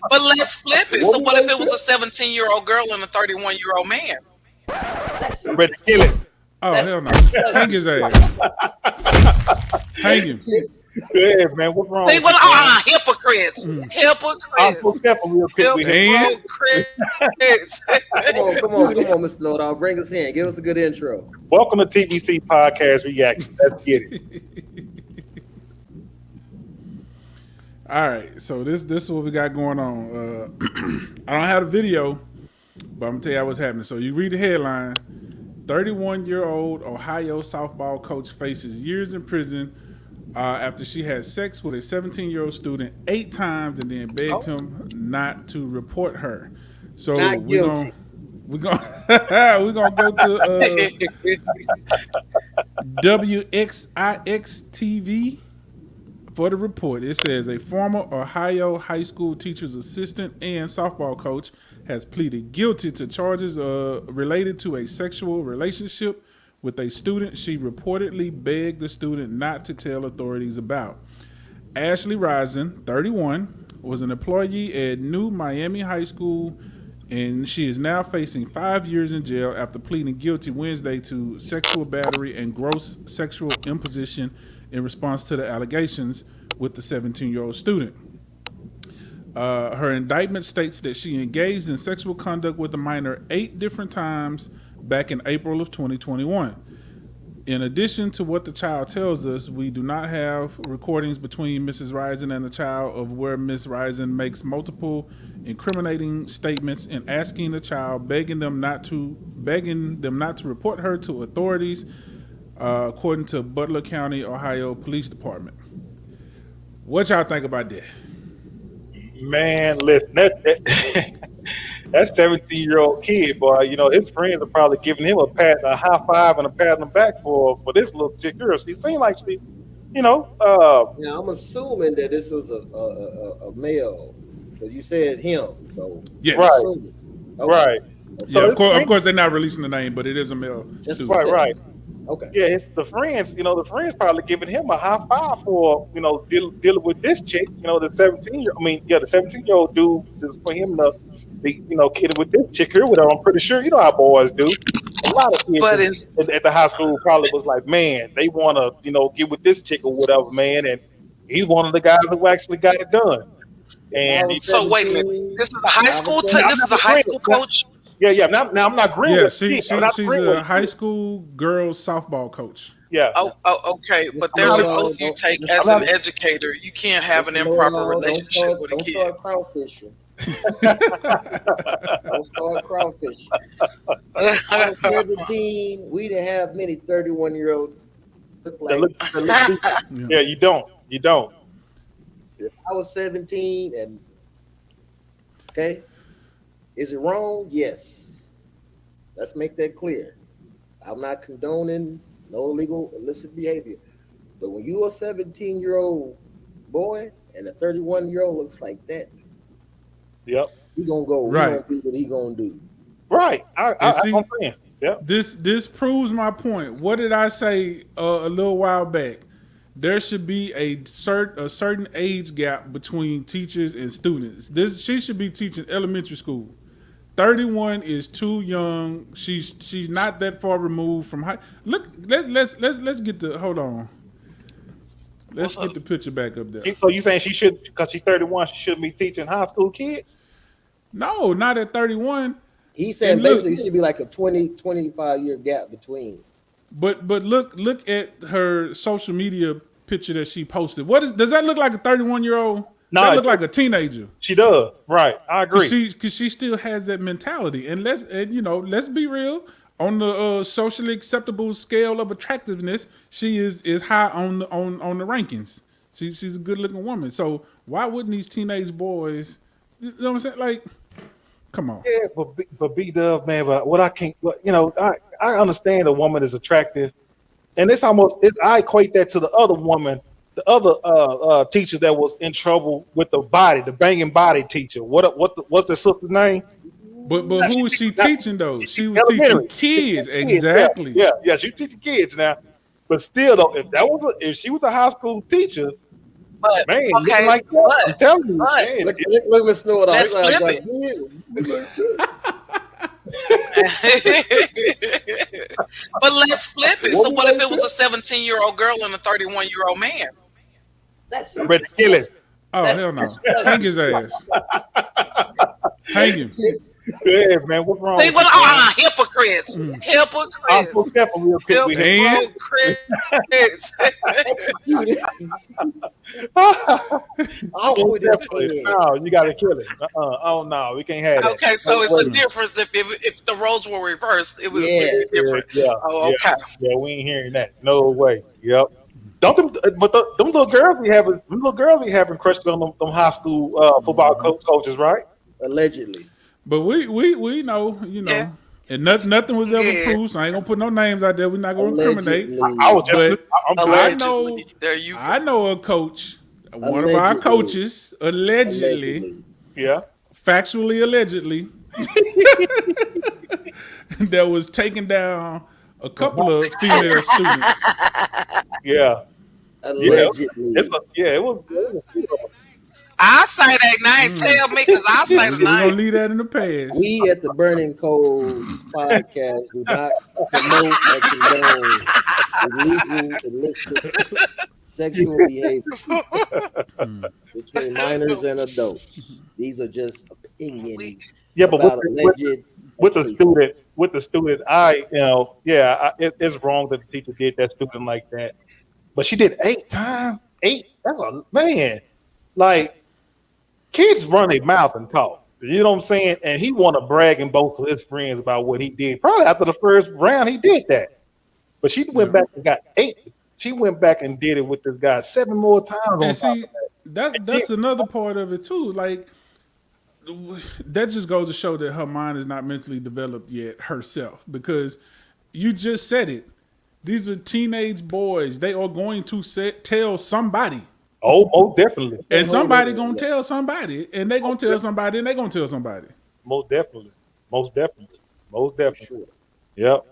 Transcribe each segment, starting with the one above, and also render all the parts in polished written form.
But let's flip it. What So we what if gonna it was do? a 17-year-old girl and a 31-year-old man? That's Ready to kill it. Oh that's hell no! that's Hang his ass. Hang him. Yeah, man. What's wrong They with well, you, man? hypocrites. I'm so Hypocrites. careful real quick with him. And Hypocrites. come on, Mr. Know-it-all. Bring us in. Give us a good intro. Welcome to TBC Podcast Reacts. Let's get it. all right, so this is what we got going on. I don't have a video, but I'm gonna tell you what's happening. So you read the headline: 31-year-old Ohio softball coach faces years in prison after she had sex with a 17-year-old student 8 times and then begged him not to report her. So Not we're guilty. we're gonna go to WXIX-TV for the report. It says a former Ohio high school teacher's assistant and softball coach has pleaded guilty to charges related to a sexual relationship with a student she reportedly begged the student not to tell authorities about. Ashley Rison, 31, was an employee at New Miami High School, and she is now facing 5 years in jail after pleading guilty Wednesday to sexual battery and gross sexual imposition in response to the allegations with the 17-year-old student. Her indictment states that she engaged in sexual conduct with a minor 8 different times back in April of 2021. In addition to what the child tells us, we do not have recordings between Mrs. Rison and the child of where Miss Rison makes multiple incriminating statements and asking the child, begging them not to report her to authorities, according to Butler County, Ohio Police Department. What y'all think about that? Man, listen, that 17-year-old kid, boy, you know, his friends are probably giving him a high five and a pat on the back for this little chick girl. She seemed like she, you know, Now I'm assuming that this was a male, because you said him. So Yes. Right. Okay. right. So Yeah, his of friends- course they're not releasing the name, but it is a male Just student. right. Okay. Yeah, it's the friends, you know, the friends probably giving him a high five for, you know, dealing with this chick, you know, the 17-year-old dude, just for him to be, you know, kidding with this chick here, whatever. I'm pretty sure, you know how boys do. A lot of kids at the high school probably was like, man, they want to, you know, get with this chick or whatever, man. And he's one of the guys who actually got it done. And So wait a minute. This is a high school. This is a high school coach. yeah. Now I'm not agreeing Yeah, with she's I'm not agreeing with a high school girls softball coach. Yeah. Oh, okay. But there's an oath you take as an educator. You can't have an improper relationship with a Don't kid. start crawfishing. Don't start crawfishing. I was 17. We didn't have many 31-year-olds look like. Yeah, you don't. If I was 17 and okay, is it wrong? Yes. Let's make that clear. I'm not condoning no illegal illicit behavior. But when you're a 17-year-old boy and a 31-year-old looks like that, Yep. he gonna go Right. He gonna do what he gonna do. Right. I'm see- saying. Yep. This proves my point. What did I say a little while back? There should be a certain age gap between teachers and students. She should be teaching elementary school. 31 is too young. She's not that far removed from high. Look, let's get the hold on. Let's get the picture back up there. So you saying she should, because she's 31, she shouldn't be teaching high school kids? No, not at 31. He's saying And look- basically it should be like a 25-year gap between. But look at her social media picture that she posted. Does that look like a 31-year-old? No, That look like a teenager. She does. Right. I agree. Because she still has that mentality. And let's be real. On the socially acceptable scale of attractiveness, she is high on the rankings. She's a good looking woman. So why wouldn't these teenage boys? You know what I'm saying? Like, come on. Yeah, but B-Dub, man, but what I can't, you know, I understand a woman is attractive, and I equate that to the other woman, the other teacher that was in trouble with the banging body teacher. What's the sister's name? But who was she teaching though? She was elementary. teaching kids. Exactly. Yeah, she teaching kids now. But still though, if she was a high school teacher, But Man, okay, looking like that. I'm telling you, but man. Look me snort out. let's flip it. But let's flip it. So what if it was a 17-year-old girl and a 31-year-old man? That's I'm ready to kill it. Oh, hell no. Hang his ass. Hang him. Yeah, man. What's wrong? See, with you, well, hypocrites. I'm Hypocrites. so careful real quick. We here. Hypocrites. I'll put this in. No, you got to kill it. Oh no, we can't have that. Okay, so it's a difference if the roles were reversed. It would be different. Yeah. Oh, okay. Yeah, we ain't hearing that. No way. Yep. Don't them, but them little girls be having crushes on them high school football coaches, right? Allegedly. But we know, Yeah. and nothing was ever Yeah. proved. So I ain't gonna put no names out there. We're not gonna incriminate. I was just. I'm glad. Allegedly. There you go. I know a coach, one of our coaches, allegedly, Yeah. factually allegedly, that was taking down a couple of female students. Yeah. Allegedly. It was. I say that name. Tell me, because I say the We're gonna name. leave that in the past. We at the Burning Cold podcast do not promote or condone illegal, illicit sexual behavior between minors and adults. These are just opinions. Yeah, but about alleged with the student, it's wrong that the teacher did that student like that. But she did 8 times. 8. That's a man. Like, kids run their mouth and talk. You know what I'm saying? And he want to brag and boast to his friends about what he did. Probably after the first round, he did that. But she went back and got 8. She went back and did it with this guy 7 more times. And see, that's another part of it too. Like, that just goes to show that her mind is not mentally developed yet herself. Because you just said it. These are teenage boys. They are going to tell somebody. Oh, most definitely. And somebody gonna tell somebody, and they gonna tell somebody, and they gonna tell somebody. Most definitely. Sure. Yep.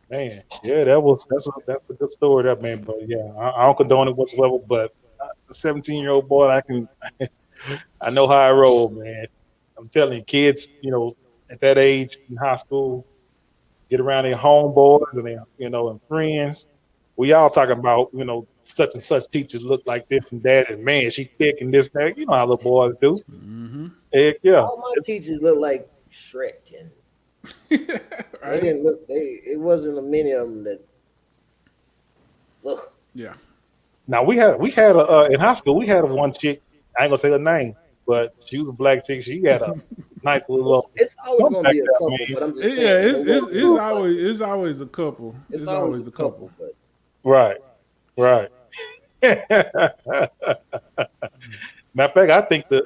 Man, yeah, that's a good story, that man. But yeah, I don't condone it whatsoever. But the 17-year-old boy, I know how I roll, man. I'm telling you, kids, at that age in high school, get around their homeboys and their, and friends. We all talking about, such and such teachers look like this and that, and man, she thick and this and that. You know how little boys do. Mm-hmm. Heck yeah. All my teachers look like Shrek, and they didn't look. It wasn't a many of them that. Look. Yeah. Now we had in high school we had one chick. I ain't gonna say her name, but she was a black chick. She had a nice little. It's always gonna be a couple, but I'm just saying. It's always a couple. It's always a couple, but. Right. Matter of fact, I think the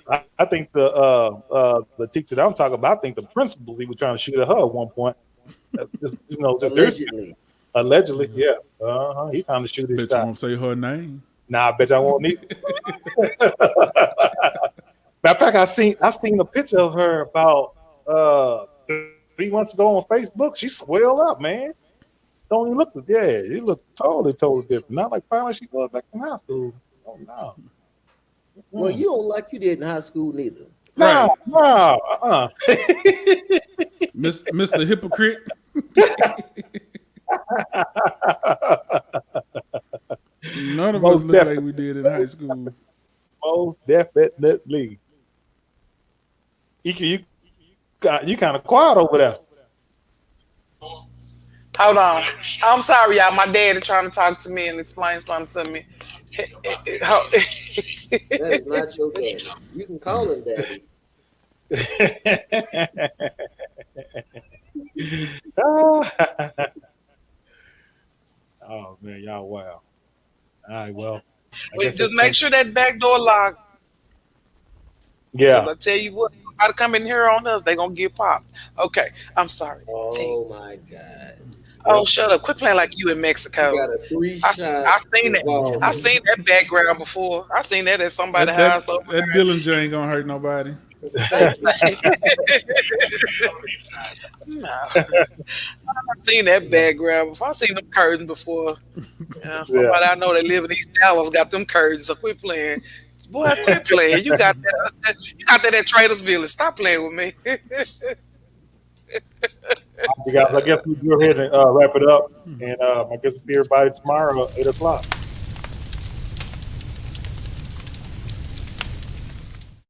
teacher that I'm talking about, I think the principals he was trying to shoot at her at one point. Just allegedly, yeah. He trying to shoot his Bet shot. you won't say her name. Nah, I bet I won't need. Matter of fact, I seen a picture of her about 3 months ago on Facebook. She swelled up, man. Don't even look. Yeah, you look totally different. Not like finally she goes back in high school. Oh no. Well, you don't like you did in high school neither. No. Mr. Hypocrite. None of us look like we did in high school. Most definitely. You kind of quiet over there. Hold on. I'm sorry, y'all. My dad is trying to talk to me and explain something to me. That is not your daddy. You can call him daddy. Oh man, y'all wow. All right, well. Wait, just make sure that back door locked. Yeah. I tell you what, I'll come in here on us, they gonna get popped. Okay, I'm sorry. Oh my God. Oh, shut up. Quit playing like you in Mexico. You got a 3-shot. I seen that. I seen that background before. I seen that at somebody's house. That Dillinger ain't gonna hurt nobody. No. I've seen that background before. I've seen them curtains before. Yeah, somebody I know that live in East Dallas got them curtains. So quit playing, boy. Quit playing. You got that. You got that at Traders Village. Stop playing with me. Guys, I guess we go ahead and wrap it up, and I guess we'll see everybody tomorrow at 8 o'clock.